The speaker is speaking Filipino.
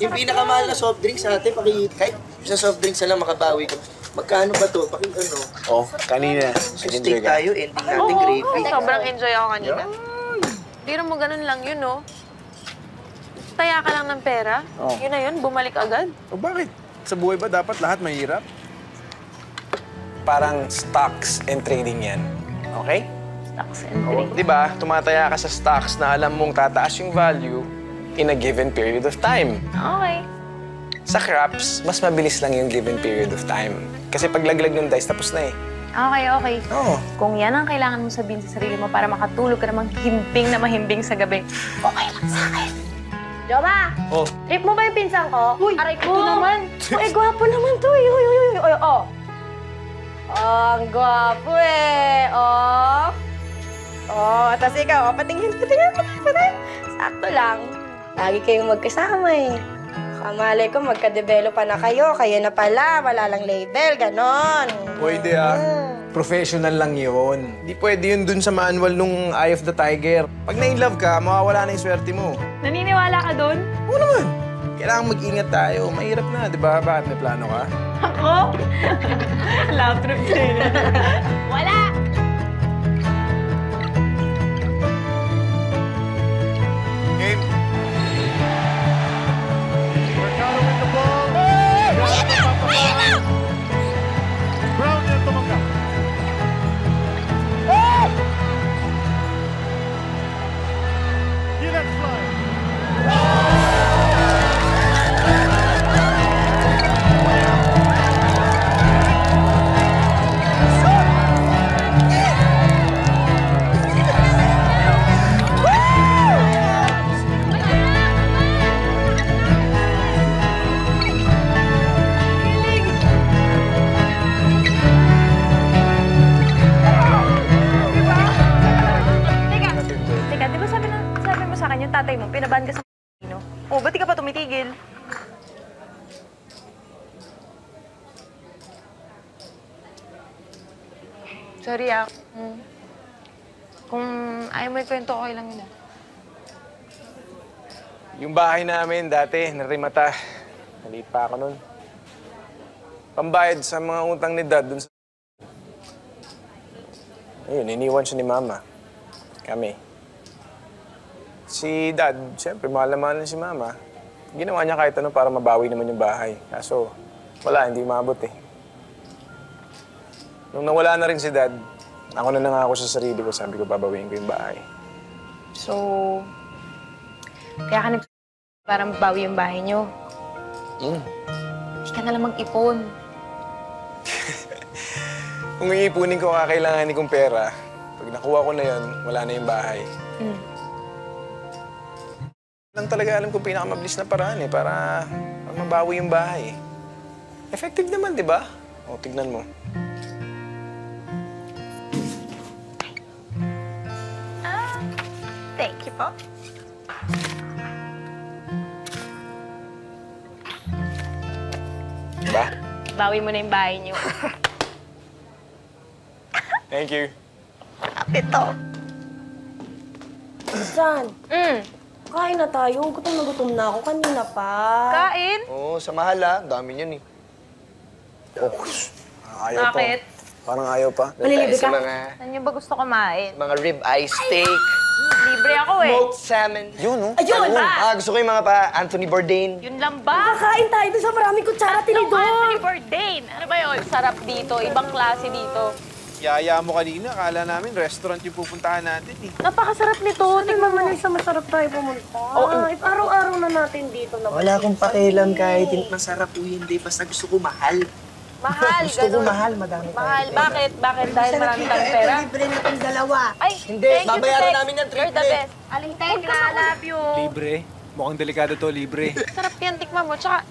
Yung pinakamahal na soft drink sa atin, kahit sa soft drinks na lang makabawi ka. Magkano ba to? Ano? Oh, kanina. Steak tayo, ending natin gravy. Sobrang enjoy ako kanina. Hindi mo ganun lang yun, no? Taya ka lang ng pera. Oh. Yun na yun, bumalik agad. O bakit? Sa buhay ba dapat lahat mahirap? Parang stocks and trading yan. Okay? Stocks and Oh, trade. di ba? Tumataya ka sa stocks na alam mong tataas yung value in a given period of time. Okay. Sa craps, mas mabilis lang yung given period of time. Kasi pag laglag ng dice, tapos na eh. Okay, okay. Oo. Kung yan ang kailangan mo sabihin sa sarili mo para makatulog ka namang himbing na mahimbing sa gabi, okay lang sa akin. Joma! Oh. Trip mo ba yung pinsan ko? Uy, Aray ko! ito naman. Uy, gwapo naman to. Uy, uy, uy, uy. Uy, oh. Ang gwapo eh. Oh. Oh, tapos ikaw, oh, patingin. Sakto lang. Lagi kayong magkasama eh. Kamalay ko, magka-develop pa na kayo. Kayo na pala, wala lang label, ganon. Pwede Professional lang yun. Di pwede yun dun sa manual nung Eye of the Tiger. Pag na-inlove ka, mawawala na yung swerte mo. Naniniwala ka doon? Oo naman. Kailangan mag-ingat tayo. Mahirap na, di ba? Bakit may plano ka? Ako? Love trip din. Wala! Game. Brown yan tumanggap. Gillet fly. Teka, di ba sabi mo sa akin yung tatay mo, pinaban ka sa no? Oh, ba't di ka pa tumitigil? Sorry Kung ayaw mo ikwento, okay lang yun Yung bahay namin dati, narimata. Maliit pa ako nun. Pambayad sa mga utang ni Dad dun sa... Ayun, iniwan siya ni Mama. Kami. Si Dad, siyempre, mahal si Mama. Ginawa niya kahit ano para mabawi naman yung bahay. Kaso, wala, hindi maabot eh. Nung nawala na rin si Dad, ako na nangako sa sarili ko, sabi ko, babawiin ko yung bahay. So, kaya ka para mabawi yung bahay niyo. Hindi ka na lang mag-ipon. Kung iipunin ko kakailanganin kong pera, pag nakuha ko na yon, wala na yung bahay. Lang talaga alam kong pinakamabilis na paraan eh, para mabawi yung bahay. Effective naman, di ba? O, tignan mo. Thank you po. Diba? Bawi mo na yung bahay niyo. Thank you. Ito. San, kain na tayo. Gutom na ako kanina pa. Kain? Oo, sa mahal dami niyan eh. Ayaw pa. Bakit? Parang ayaw pa. Malilibre Sa ka? Saan niyo ba gusto kumain? mga rib eye steak, Libre ako eh. smoked salmon. Yun, no? Ayun! Gusto ko yung mga pa Anthony Bourdain. Yun lang ba? Kakain tayo doon sa maraming kutsara, tinidor. Anthony Bourdain. Ano ba yun? Sarap dito. Ibang klase dito. Yaya mo kanina, akala namin restaurant yung pupuntahan natin eh. Napakasarap nito. Tingnan mo na sa masarap tayo pumunta. Araw-araw na natin dito na. Wala akong pakialam kahit masarap o hindi. Basta gusto ko mahal. Mahal. Gusto ko ganun. mahal, madami tayo. Mahal. Bakit? Bakit? Dahil marami tayong pera? Libre na itong dalawa. Ay, Hindi, thank you, babayaran Tex. namin ng You're the triple. best. Aling Tekla, love you. Libre. Mukhang delikado to, libre. Sarap yan, tikman mo. Tsaka,